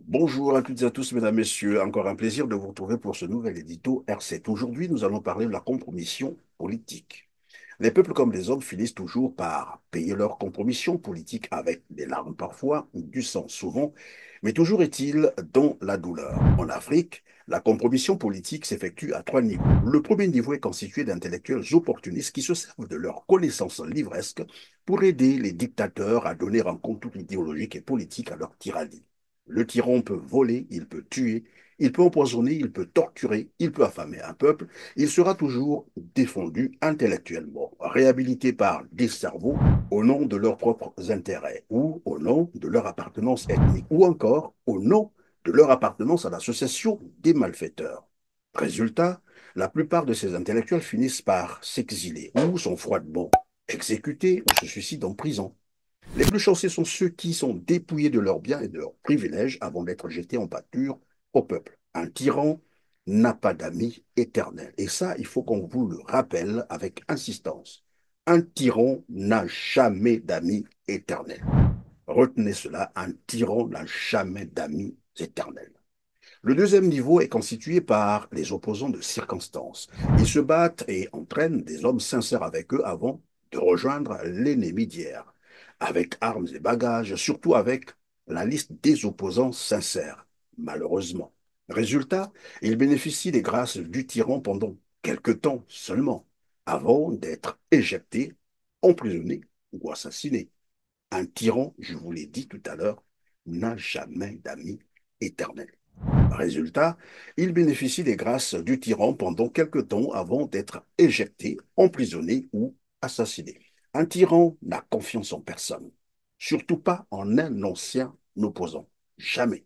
Bonjour à toutes et à tous, mesdames, messieurs. Encore un plaisir de vous retrouver pour ce nouvel édito R7. Aujourd'hui, nous allons parler de la compromission politique. Les peuples comme les hommes finissent toujours par payer leur compromission politique avec des larmes parfois, du sang souvent, mais toujours est-il dans la douleur. En Afrique, la compromission politique s'effectue à trois niveaux. Le premier niveau est constitué d'intellectuels opportunistes qui se servent de leurs connaissances livresques pour aider les dictateurs à donner un contour idéologique et politique à leur tyrannie. Le tyran peut voler, il peut tuer, il peut empoisonner, il peut torturer, il peut affamer un peuple, il sera toujours défendu intellectuellement, réhabilité par des cerveaux au nom de leurs propres intérêts ou au nom de leur appartenance ethnique ou encore au nom de leur appartenance à l'association des malfaiteurs. Résultat, la plupart de ces intellectuels finissent par s'exiler ou sont froidement exécutés ou se suicident en prison. Les plus chanceux sont ceux qui sont dépouillés de leurs biens et de leurs privilèges avant d'être jetés en pâture au peuple. Un tyran n'a pas d'amis éternels. Et ça, il faut qu'on vous le rappelle avec insistance. Un tyran n'a jamais d'amis éternels. Retenez cela, un tyran n'a jamais d'amis éternels. Le deuxième niveau est constitué par les opposants de circonstance. Ils se battent et entraînent des hommes sincères avec eux avant de rejoindre l'ennemi d'hier, avec armes et bagages, surtout avec la liste des opposants sincères, malheureusement. Résultat, ils bénéficient des grâces du tyran pendant quelque temps seulement, avant d'être éjectés, emprisonnés ou assassinés. Un tyran, je vous l'ai dit tout à l'heure, n'a jamais d'amis éternels. Résultat, il bénéficie des grâces du tyran pendant quelque temps avant d'être éjecté, emprisonné ou assassiné. Un tyran n'a confiance en personne, surtout pas en un ancien opposant. Jamais.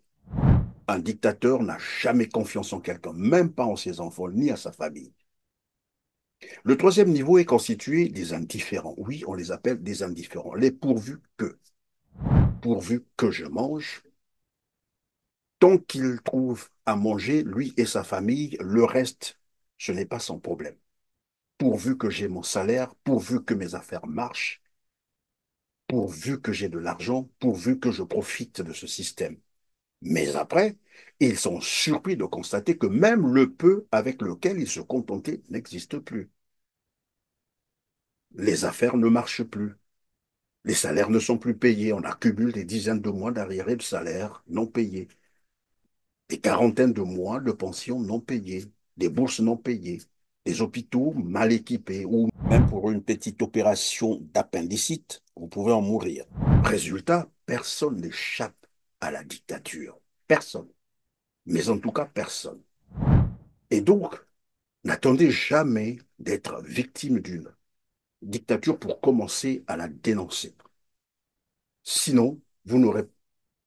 Un dictateur n'a jamais confiance en quelqu'un, même pas en ses enfants ni à sa famille. Le troisième niveau est constitué des indifférents. Oui, on les appelle des indifférents. Les pourvus que. Pourvu que je mange, tant qu'il trouve à manger, lui et sa famille, le reste, ce n'est pas son problème. Pourvu que j'ai mon salaire, pourvu que mes affaires marchent, pourvu que j'ai de l'argent, pourvu que je profite de ce système. Mais après, ils sont surpris de constater que même le peu avec lequel ils se contentaient n'existe plus. Les affaires ne marchent plus. Les salaires ne sont plus payés. On accumule des dizaines de mois d'arriérés de salaires non payés. Des quarantaines de mois de pensions non payées, des bourses non payées, des hôpitaux mal équipés ou même pour une petite opération d'appendicite, vous pouvez en mourir. Résultat, personne n'échappe à la dictature. Personne. Mais en tout cas, personne. Et donc, n'attendez jamais d'être victime d'une dictature pour commencer à la dénoncer. Sinon, vous n'aurez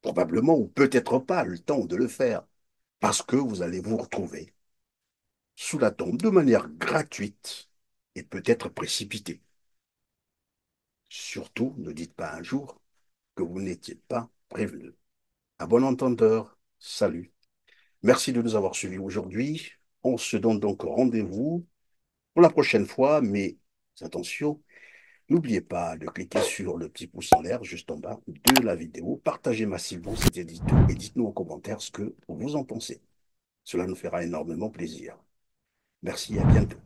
probablement ou peut-être pas le temps de le faire parce que vous allez vous retrouver sous la tombe de manière gratuite et peut-être précipitée. Surtout, ne dites pas un jour que vous n'étiez pas prévenu. À bon entendeur, salut. Merci de nous avoir suivis aujourd'hui. On se donne donc rendez-vous pour la prochaine fois, mais attention, n'oubliez pas de cliquer sur le petit pouce en l'air juste en bas de la vidéo. Partagez massivement cet édito et dites-nous en commentaire ce que vous en pensez. Cela nous fera énormément plaisir. Merci et à bientôt.